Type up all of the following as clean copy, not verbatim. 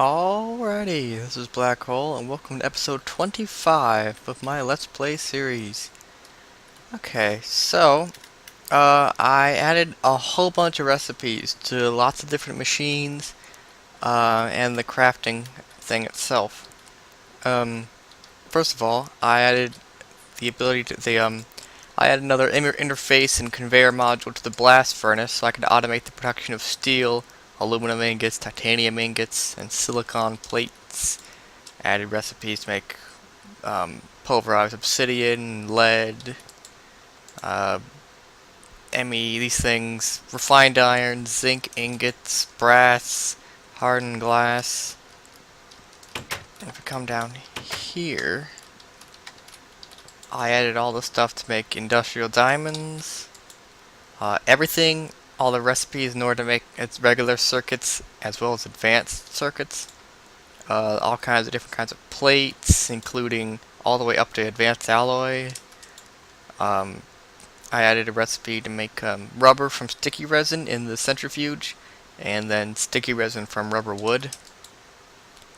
Alrighty, this is Black Hole, and welcome to episode 25 of my Let's Play series. I added a whole bunch of recipes to lots of different machines, and the crafting thing itself. Um, First of all, I added the ability to, I added another interface and conveyor module to the blast furnace so I could automate the production of steel, aluminum ingots, titanium ingots, and silicon plates. Added recipes to make pulverized obsidian, lead, uh, ME, these things, refined iron, zinc ingots, brass, hardened glass. And if we come down here, I added all the stuff to make industrial diamonds. Everything, all the recipes in order to make its regular circuits as well as advanced circuits. All kinds of different kinds of plates, including all the way up to advanced alloy. Um, I added a recipe to make rubber from sticky resin in the centrifuge, and then sticky resin from rubber wood.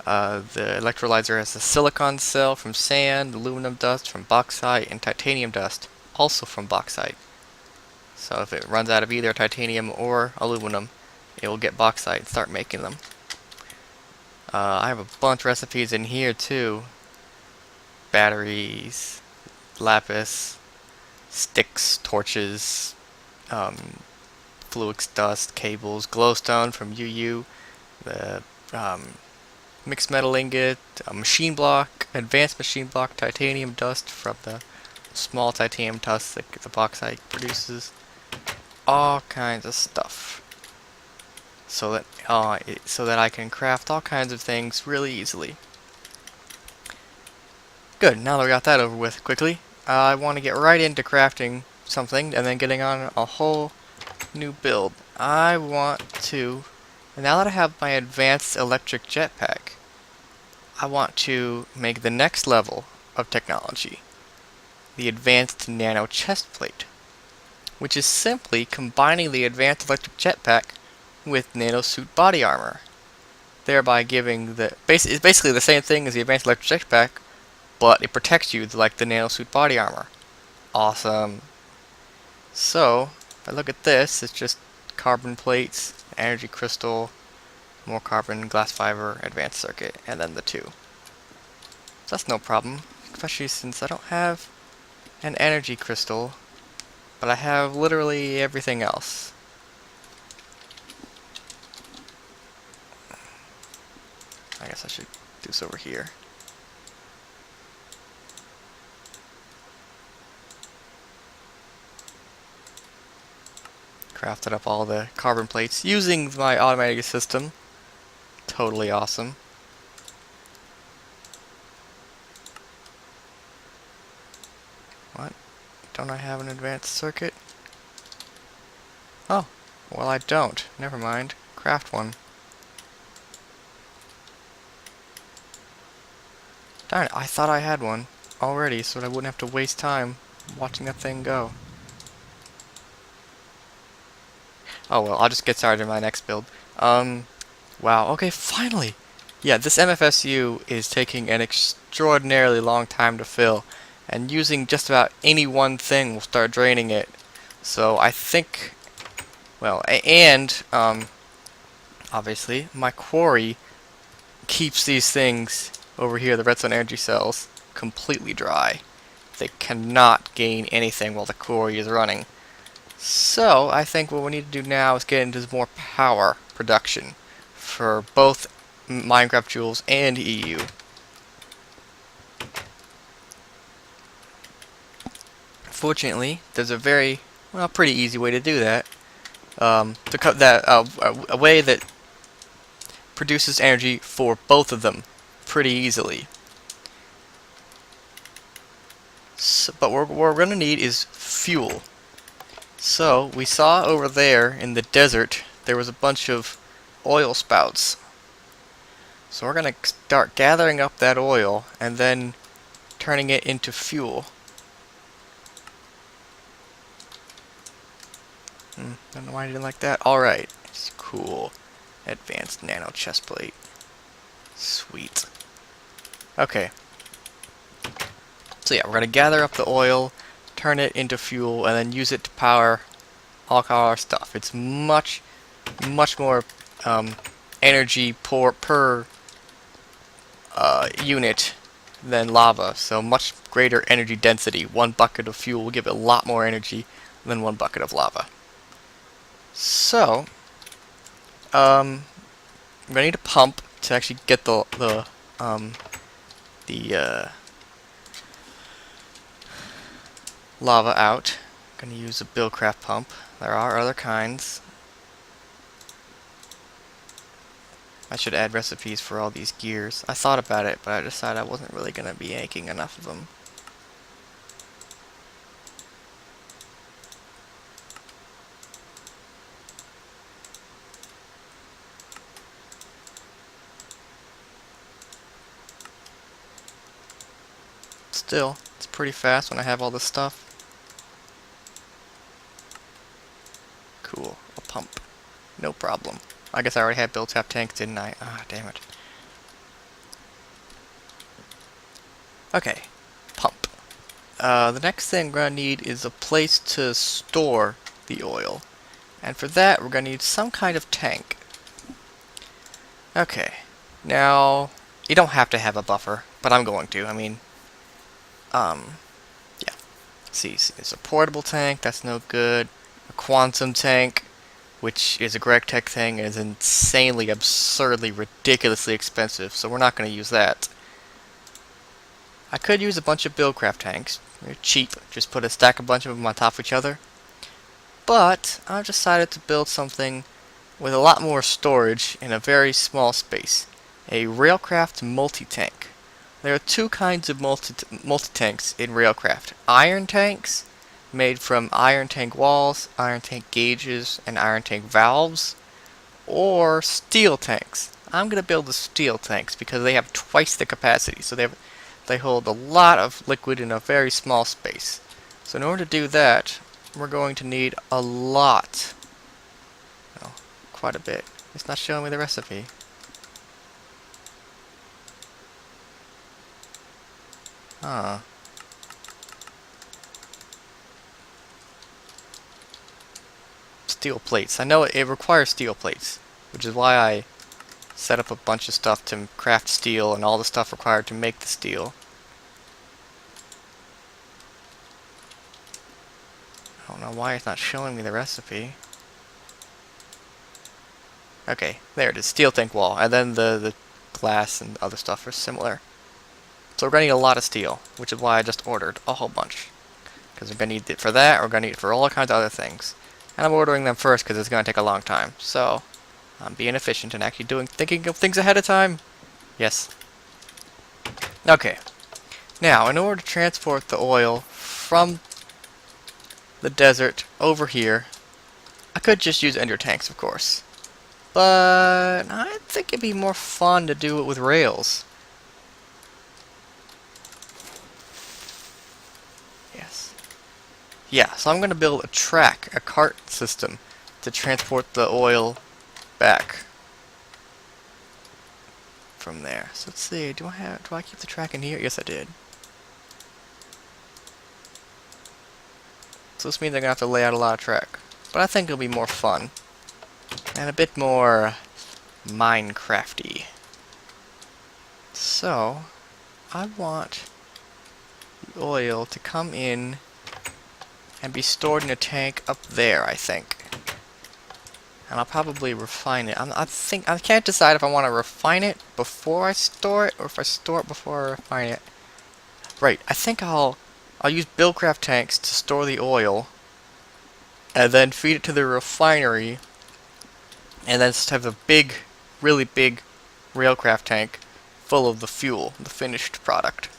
The electrolyzer has a silicon cell from sand, aluminum dust from bauxite, and titanium dust, also from bauxite. So if it runs out of either titanium or aluminum, it will get bauxite and start making them. I have a bunch of recipes in here too. Batteries, lapis, sticks, torches, fluix dust, cables, glowstone from UU, the mixed metal ingot, a machine block, advanced machine block, titanium dust from the small titanium dust that the bauxite produces. All kinds of stuff. So that I can craft all kinds of things really easily. Good, now that we got that over with quickly, I want to get right into crafting something and then getting on a whole new build. I want to, now that I have my advanced electric jetpack, I want to make the next level of technology, the advanced nano chestplate, which is simply combining the advanced electric jetpack with nanosuit body armor, thereby giving it's basically the same thing as the advanced electric jetpack, but it protects you like the nanosuit body armor. Awesome. So, if I look at this, it's just carbon plates, energy crystal, more carbon, glass fiber, advanced circuit, and then the two. So that's no problem, especially since I don't have an energy crystal, but I have literally everything else. I guess I should do this over here. Crafted up all the carbon plates using my automatic system. Totally awesome. What? Don't I have an advanced circuit? Oh, well I don't. Never mind. Craft one. Darn it, I thought I had one already so that I wouldn't have to waste time watching that thing go. Oh well, I'll just get started in my next build. Wow, okay, finally! Yeah, this MFSU is taking an extraordinarily long time to fill, and using just about any one thing will start draining it. So I think, well, obviously, my quarry keeps these things over here, the redstone energy cells, completely dry. They cannot gain anything while the quarry is running. So, I think what we need to do now is get into more power production for both Minecraft Jewels and EU. Fortunately, there's a very, well, pretty easy way to do that. A way that produces energy for both of them pretty easily. So, but what we're going to need is fuel. So, we saw over there in the desert, there was a bunch of oil spouts. So we're going to start gathering up that oil and then turning it into fuel. Don't know why I didn't like that. Alright, it's cool. Advanced nano chestplate. Sweet. Okay. So yeah, we're gonna gather up the oil, turn it into fuel, and then use it to power all our stuff. It's much more energy per unit than lava, so much greater energy density. One bucket of fuel will give it a lot more energy than one bucket of lava. So, we're gonna need a pump to actually get the lava out. I'm gonna use a Buildcraft pump. There are other kinds. I should add recipes for all these gears. I thought about it, but I decided I wasn't really gonna be making enough of them. Still, it's pretty fast when I have all this stuff. Cool. A pump. No problem. I guess I already had built-up tanks, didn't I? Ah, damn it. Okay. Pump. The next thing we're gonna need is a place to store the oil. And for that, we're gonna need some kind of tank. Okay. Now, you don't have to have a buffer, but I'm going to. I mean, yeah. See, it's a portable tank, that's no good. A quantum tank, which is a GregTech thing, is insanely, absurdly, ridiculously expensive, so we're not going to use that. I could use a bunch of Buildcraft tanks. They're cheap, just put a stack a bunch of them on top of each other. But I've decided to build something with a lot more storage in a very small space. A Railcraft multi-tank. There are two kinds of multi-tanks in Railcraft. Iron tanks, made from iron tank walls, iron tank gauges, and iron tank valves, or steel tanks. I'm going to build the steel tanks because they have twice the capacity, so they hold a lot of liquid in a very small space. So in order to do that, we're going to need a lot. Oh, quite a bit. It's not showing me the recipe. Huh. Steel plates. I know it requires steel plates, which is why I set up a bunch of stuff to craft steel and all the stuff required to make the steel. I don't know why it's not showing me the recipe. Okay, there it is. Steel tank wall. And then the glass and other stuff are similar. So we're going to need a lot of steel, which is why I just ordered a whole bunch. Because we're going to need it for that, or we're going to need it for all kinds of other things. And I'm ordering them first because it's going to take a long time. So, I'm being efficient and actually thinking of things ahead of time. Yes. Okay. Now, in order to transport the oil from the desert over here, I could just use ender tanks, of course. But I think it'd be more fun to do it with rails. Yes. Yeah, so I'm going to build a cart system to transport the oil back from there. So let's see, do I keep the track in here? Yes, I did. So this means I'm going to have to lay out a lot of track. But I think it'll be more fun. And a bit more Minecrafty. So, I want the oil to come in and be stored in a tank up there, I think. And I'll probably refine it. I can't decide if I want to refine it before I store it, or if I store it before I refine it. Right, I think I'll use Buildcraft tanks to store the oil, and then feed it to the refinery, and then just have a big, really big Railcraft tank full of the fuel, the finished product.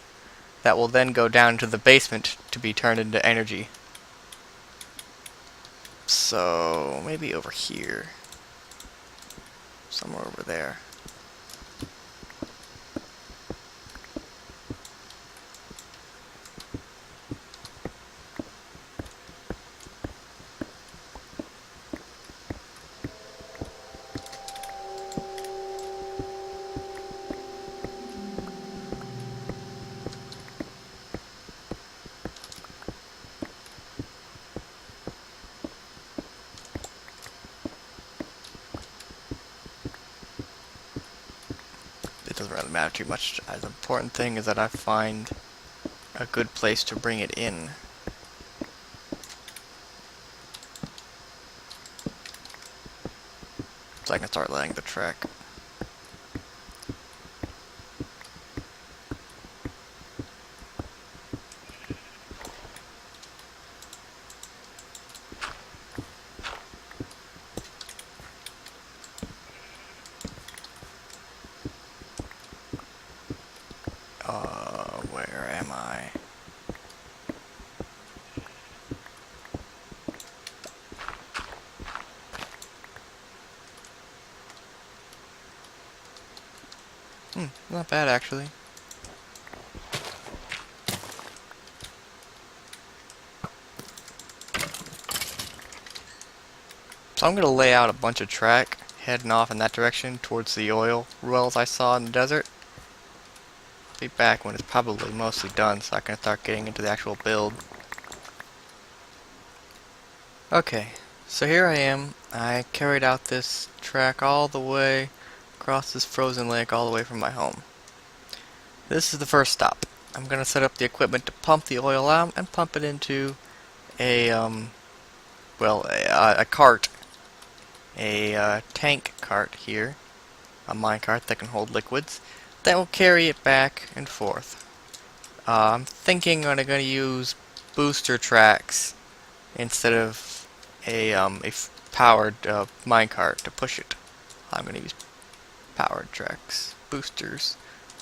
That will then go down to the basement to be turned into energy. So, maybe over here. Somewhere over there. it doesn't really matter too much. The important thing is that I find a good place to bring it in. So I can start laying the track. Where am I? Not bad actually. So I'm gonna lay out a bunch of track heading off in that direction towards the oil wells I saw in the desert. I'll be back when it's probably mostly done so I can start getting into the actual build. Okay, so here I am. I carried out this track all the way across this frozen lake all the way from my home. This is the first stop. I'm gonna set up the equipment to pump the oil out and pump it into a a cart, a tank cart here, a mine cart that can hold liquids that will carry it back and forth. I'm thinking I'm gonna use booster tracks instead of a powered minecart to push it. I'm gonna use powered tracks, boosters,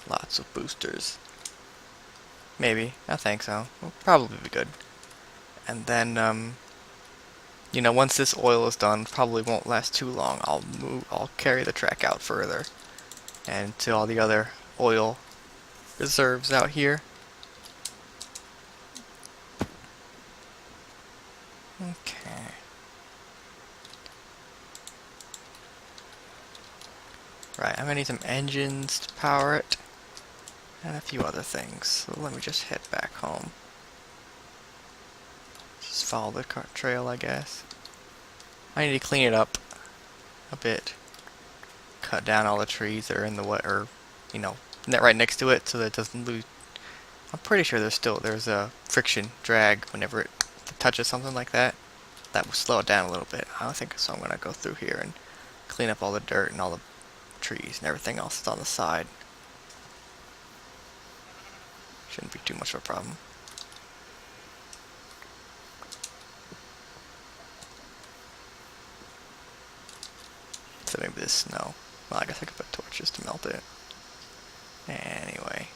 lots of boosters. Maybe, I think so. Will probably be good. And then you know, once this oil is done, probably won't last too long. I'll carry the track out further and to all the other oil reserves out here. Okay. Right, I'm gonna need some engines to power it, and a few other things. So let me just head back home. Just follow the cart trail, I guess. I need to clean it up a bit. Cut down all the trees that are in the way, or you know, right next to it, so that it doesn't lose. I'm pretty sure there's a friction drag whenever it touches something like that. That will slow it down a little bit. I don't think so. I'm gonna go through here and clean up all the dirt and all the trees and everything else that's on the side. Shouldn't be too much of a problem. So maybe this snow. Well, I guess I could put torches to melt it. Anyway.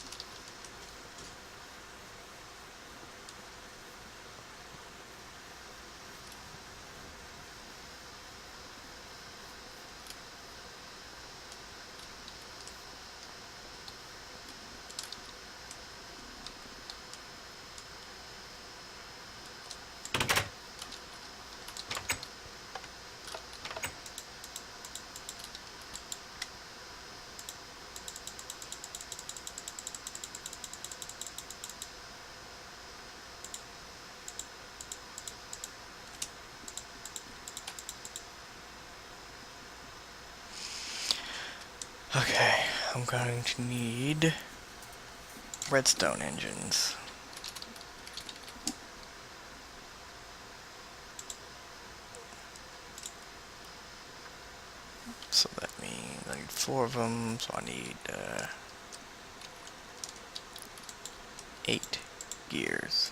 Okay, I'm going to need redstone engines. So that means I need 4 of them, so I need 8 gears.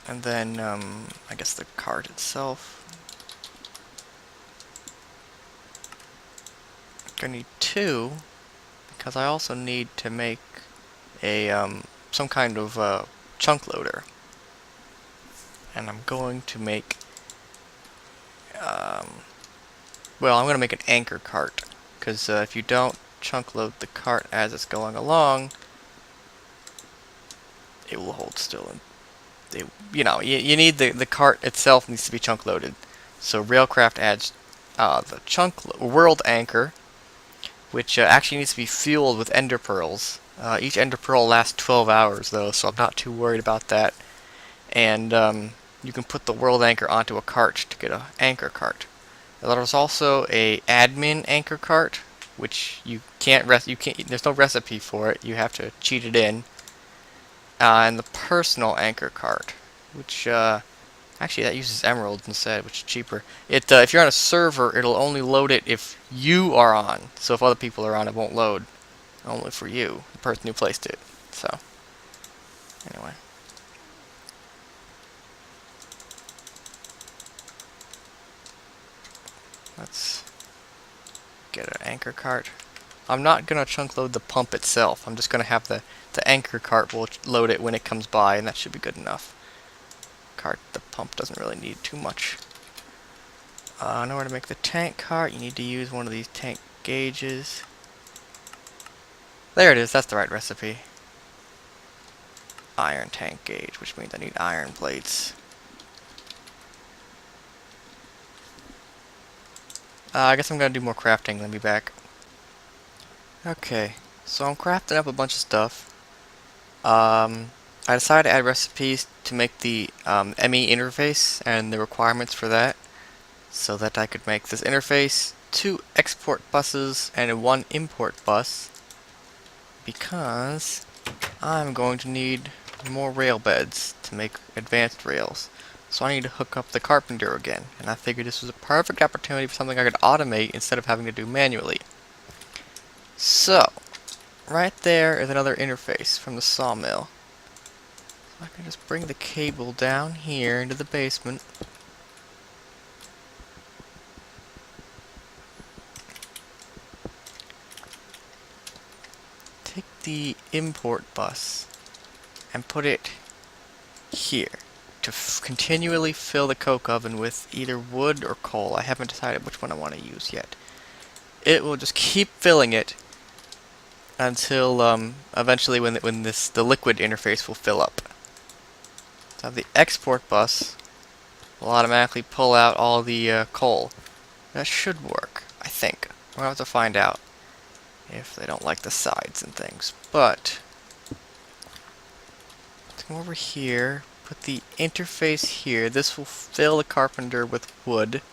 And then, I guess the cart itself. Gonna need 2, because I also need to make a, some kind of, chunk loader. And I'm going to make, well, I'm gonna make an anchor cart, because if you don't chunk load the cart as it's going along, it will hold still. And you need the cart itself needs to be chunk loaded. So Railcraft adds the world anchor, which actually needs to be fueled with ender pearls. Each ender pearl lasts 12 hours though, so I'm not too worried about that. And you can put the world anchor onto a cart to get an anchor cart. There's also a admin anchor cart, which you can't there's no recipe for it. You have to cheat it in. And the personal anchor cart, which actually that uses emeralds instead, which is cheaper. If you're on a server, it'll only load it if you are on. So if other people are on, it won't load. Only for you, the person who placed it. So anyway. Let's get an anchor cart. I'm not going to chunk load the pump itself. I'm just going to have the anchor cart will load it when it comes by, and that should be good enough. The pump doesn't really need too much. In order to make the tank cart, you need to use one of these tank gauges. There it is, that's the right recipe. Iron tank gauge, which means I need iron plates. I guess I'm going to do more crafting, then be back. Okay, so I'm crafting up a bunch of stuff. I decided to add recipes to make the ME interface and the requirements for that, so that I could make this interface 2 export buses and 1 import bus, because I'm going to need more rail beds to make advanced rails. So I need to hook up the carpenter again, and I figured this was a perfect opportunity for something I could automate instead of having to do manually. So, right there is another interface from the sawmill. So I can just bring the cable down here into the basement. Take the import bus and put it here to continually fill the coke oven with either wood or coal. I haven't decided which one I want to use yet. It will just keep filling it until eventually when the liquid interface will fill up. So the export bus will automatically pull out all the coal. That should work, I think. We'll have to find out if they don't like the sides and things. But let's come over here, put the interface here. This will fill the carpenter with wood.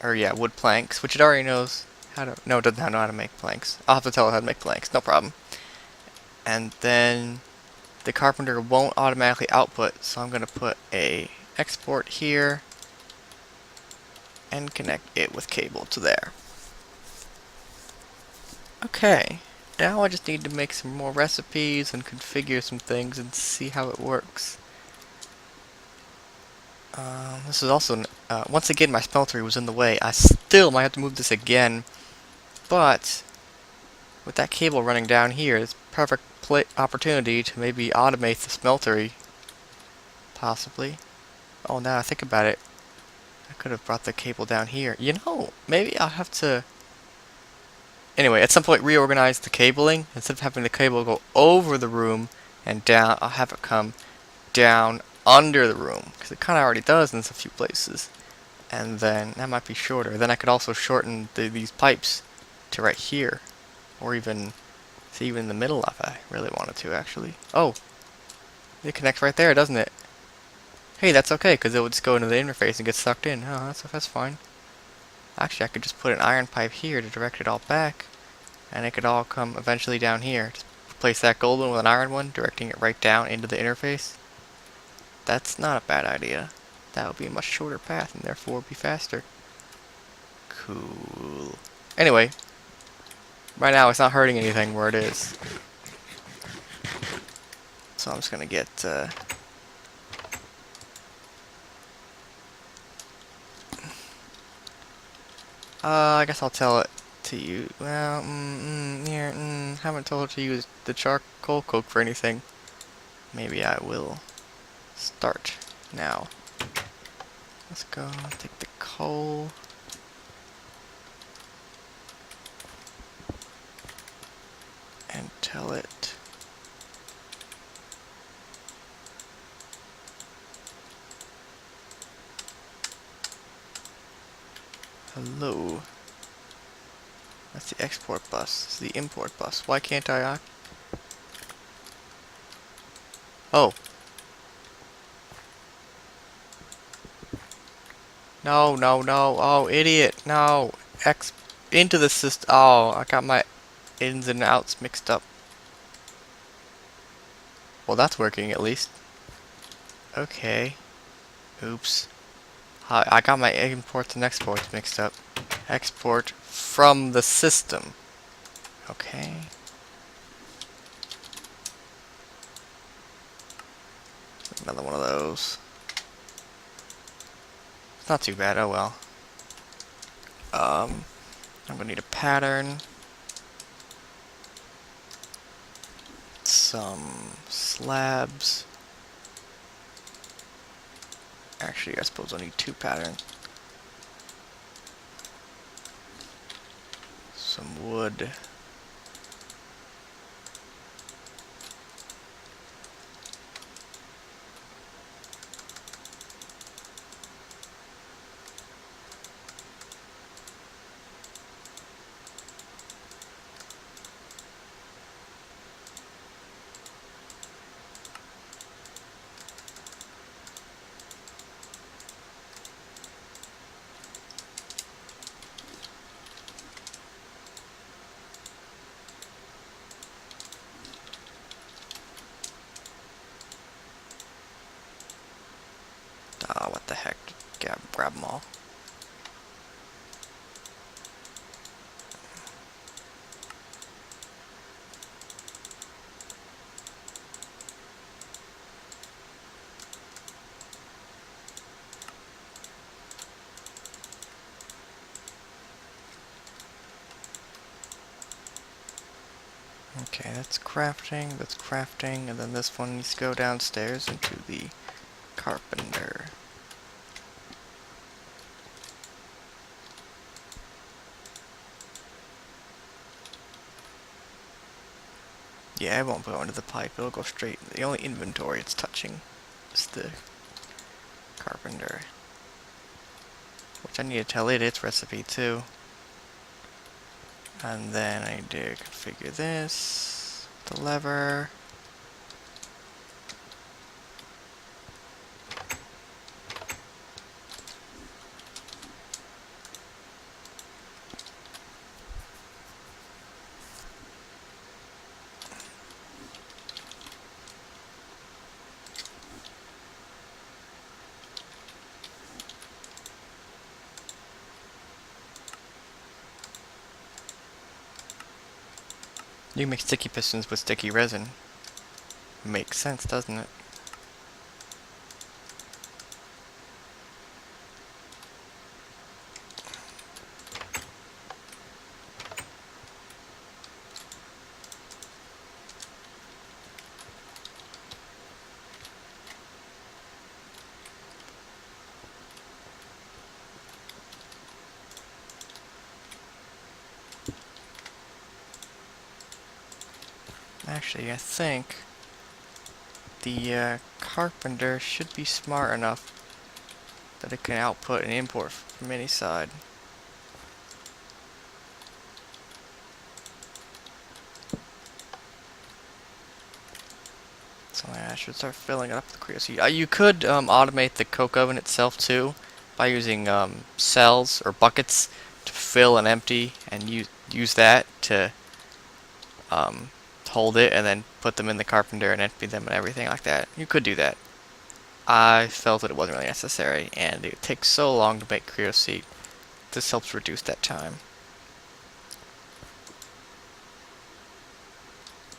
Or yeah, wood planks, which it already knows how to. No, it doesn't know how to make planks. I'll have to tell it how to make planks, no problem. And then the carpenter won't automatically output, so I'm going to put a export here and connect it with cable to there. Okay, now I just need to make some more recipes and configure some things and see how it works. This is also, once again my smeltery was in the way. I still might have to move this again, but with that cable running down here, it's a perfect opportunity to maybe automate the smeltery. Possibly. Oh, now I think about it, I could have brought the cable down here. You know, maybe I'll have to... Anyway, at some point reorganize the cabling. Instead of having the cable go over the room and down, I'll have it come down under the room, because it kind of already does in a few places. And then that might be shorter. Then I could also shorten these pipes to right here, or even in the middle if I really wanted to, actually. Oh, it connects right there, doesn't it? Hey, that's okay, because it would just go into the interface and get sucked in. Oh, that's fine. Actually, I could just put an iron pipe here to direct it all back, and it could all come eventually down here. Just replace that gold one with an iron one, directing it right down into the interface. That's not a bad idea. That would be a much shorter path, and therefore be faster. Cool. Anyway, right now it's not hurting anything where it is. So I'm just gonna get I guess I'll tell it to you. Well, haven't told it to use the charcoal coke for anything. Maybe I will start now. Let's go take the coal. and tell it hello. That's the export bus. This is the import bus. Why can't I? Oh. No, no, no. Oh, idiot. No. Into the system. Oh, I got my ins and outs mixed up. Well, that's working at least. Okay. Oops. I got my imports and exports mixed up. Export from the system. Okay. Another one of those. It's not too bad. Oh well. I'm gonna need a pattern. Some slabs. Actually, I suppose I'll need 2 patterns. Some wood. Ah, what the heck. Grab them all. Okay, that's crafting, and then this one needs to go downstairs into the carpenter. Yeah, it won't go into the pipe, it'll go straight. The only inventory it's touching is the carpenter. Which I need to tell it its recipe too. And then I need to configure this, the lever. You can make sticky pistons with sticky resin. Makes sense, doesn't it? Actually, I think the carpenter should be smart enough that it can output and import from any side. So I should start filling it up with Creosote. You could automate the coke oven itself too by using cells or buckets to fill and empty, and use that to hold it and then put them in the carpenter and empty them and everything like that. You could do that. I felt that it wasn't really necessary, and it takes so long to make Creosote. This helps reduce that time.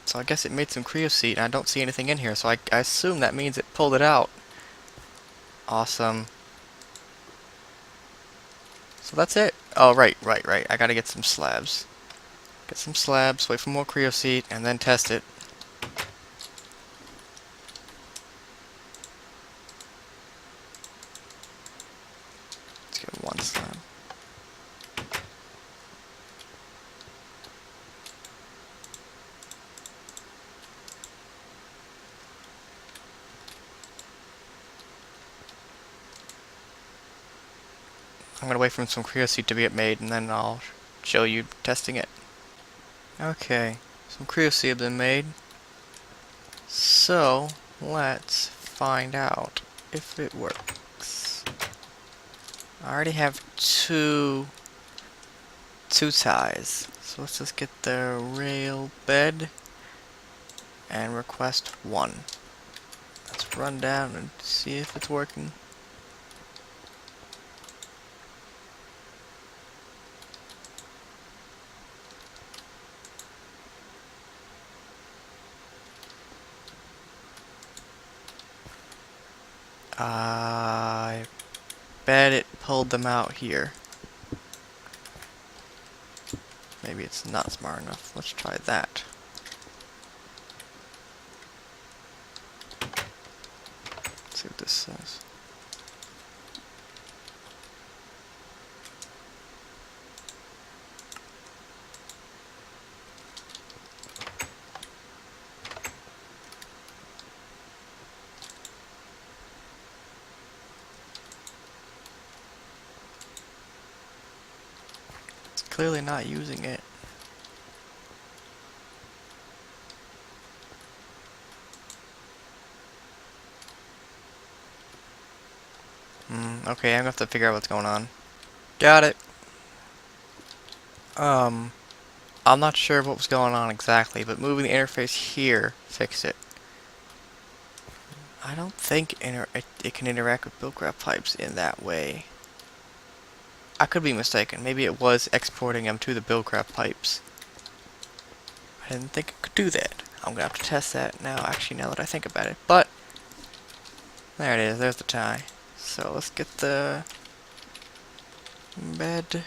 So I guess it made some Creosote, and I don't see anything in here, so I assume that means it pulled it out. Awesome. So that's it. Oh, right. I gotta get some slabs. Get some slabs, wait for more Creosote, and then test it. Let's get 1 slab. I'm gonna wait for some Creoseed to get made, and then I'll show you testing it. Okay, some Creoseed have been made. So, let's find out if it works. I already have two ties. So let's just get the rail bed and request one. Let's run down and see if it's working. I bet it pulled them out here. Maybe it's not smart enough. Let's try that. Let's see what this says. It's clearly not using it. Okay, I'm gonna have to figure out what's going on. Got it. I'm not sure what was going on exactly, but moving the interface here fixed it. I don't think it can interact with Buildcraft pipes in that way. I could be mistaken. Maybe it was exporting them to the Buildcraft pipes. I didn't think it could do that. I'm gonna have to test that now, actually, now that I think about it. But, there it is. There's the tie. So let's get the bed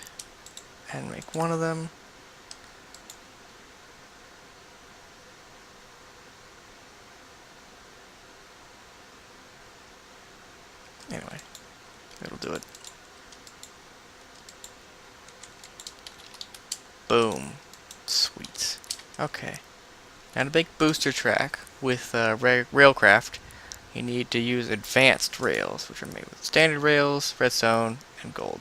and make one of them. Anyway, it'll do it. Boom. Sweet. Okay. Now to make booster track with Railcraft, you need to use advanced rails, which are made with standard rails, redstone, and gold.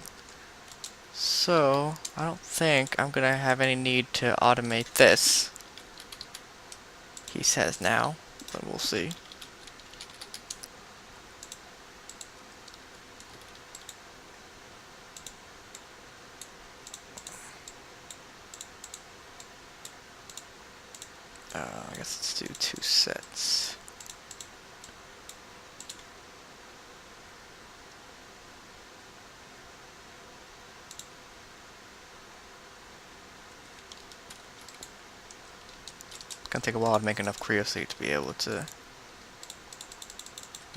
So, I don't think I'm going to have any need to automate this. He says now, but we'll see. I guess let's do 2 sets. It's gonna take a while to make enough Creoseed to be able to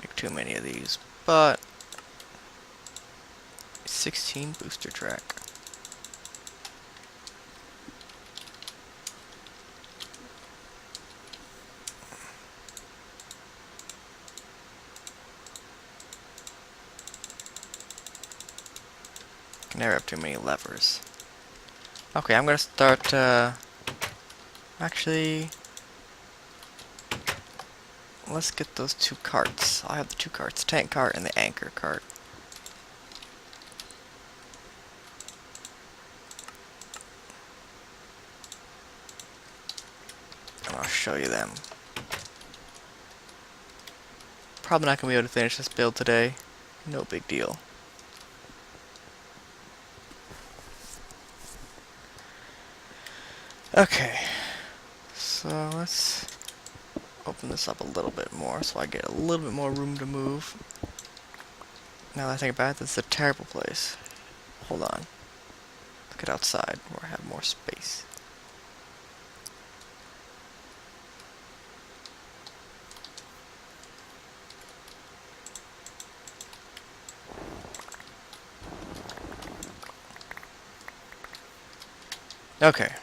make too many of these, but 16 booster track. Can never have too many levers. Okay, I'm gonna start, actually, let's get those 2 carts. I have the 2 carts, the tank cart and the anchor cart. And I'll show you them. Probably not gonna be able to finish this build today. No big deal. Okay, so let's open this up a little bit more so I get a little bit more room to move. Now that I think about it, this is a terrible place. Hold on. Let's get outside where I have more space. Okay.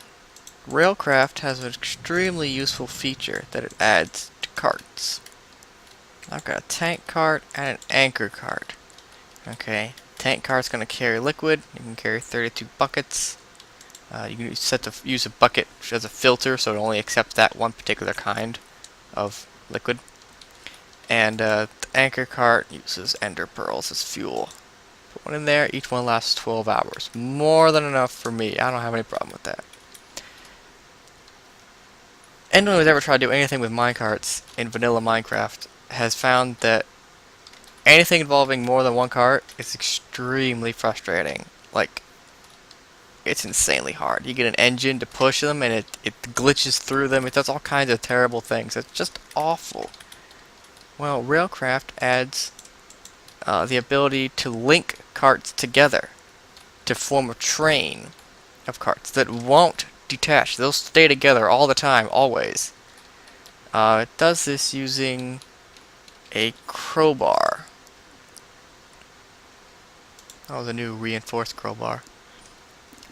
Railcraft has an extremely useful feature that it adds to carts. I've got a tank cart and an anchor cart. Okay, tank cart's going to carry liquid. You can carry 32 buckets. You can set to use a bucket as a filter, so it only accepts that one particular kind of liquid. And the anchor cart uses ender pearls as fuel. Put one in there. Each one lasts 12 hours. More than enough for me. I don't have any problem with that. Anyone who's ever tried to do anything with minecarts in vanilla Minecraft has found that anything involving more than one cart is extremely frustrating. Like, it's insanely hard. You get an engine to push them and it glitches through them. It does all kinds of terrible things. It's just awful. Well, Railcraft adds the ability to link carts together to form a train of carts that won't detach. They'll stay together all the time, always. It does this using a crowbar. Oh, the new reinforced crowbar.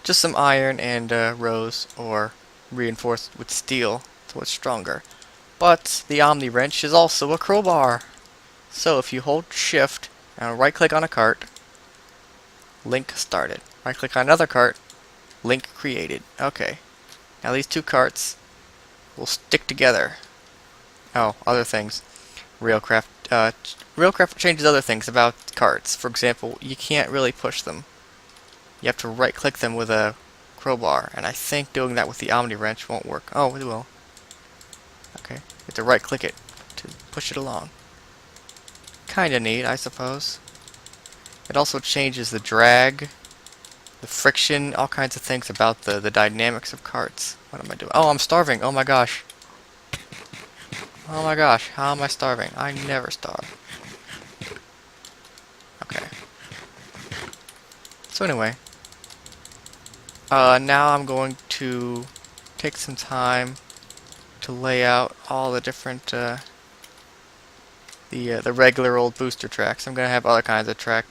Just some iron and rose, or reinforced with steel, so it's stronger. But the Omni Wrench is also a crowbar. So if you hold Shift and right click on a cart, link started. Right click on another cart, link created. Okay. Now these two carts will stick together. Oh, other things. Railcraft changes other things about carts. For example, you can't really push them. You have to right click them with a crowbar, and I think doing that with the Omni Wrench won't work. Oh, it will. Okay. You have to right click it to push it along. Kinda neat, I suppose. It also changes the drag, the friction, all kinds of things about the dynamics of carts. What am I doing? Oh, I'm starving. Oh my gosh. Oh my gosh, how am I starving? I never starve. Okay. So anyway, now I'm going to take some time to lay out all the different, the regular old booster tracks. I'm gonna have other kinds of track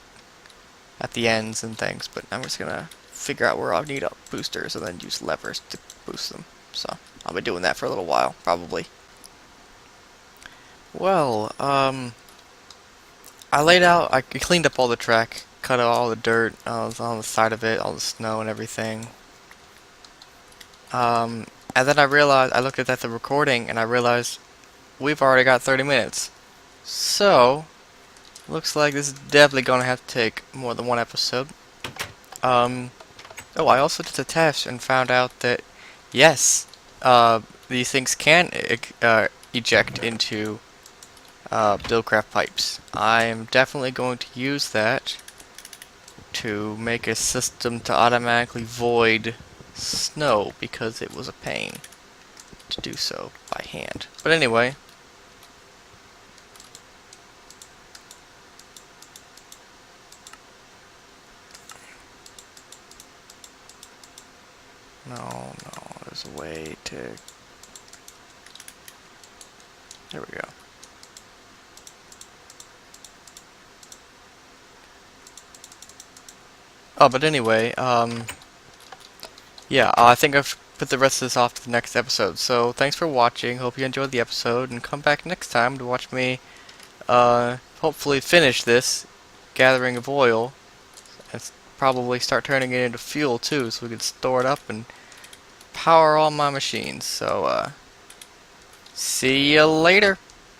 at the ends and things, but I'm just gonna figure out where I'll need up boosters and then use levers to boost them. So I'll be doing that for a little while, probably. Well, I cleaned up all the track, cut out all the dirt was on the side of it, all the snow and everything. And then I looked at the recording, and I realized we've already got 30 minutes. So, looks like this is definitely going to have to take more than one episode. Oh, I also did a test and found out that, yes, these things can eject into Buildcraft pipes. I am definitely going to use that to make a system to automatically void snow, because it was a pain to do so by hand. But anyway, no, there's a way to, there we go. Oh, but anyway, yeah, I think I've put the rest of this off to the next episode. So, thanks for watching. Hope you enjoyed the episode, and come back next time to watch me, hopefully finish this gathering of oil, and probably start turning it into fuel too, so we can store it up and power all my machines. So, see you later.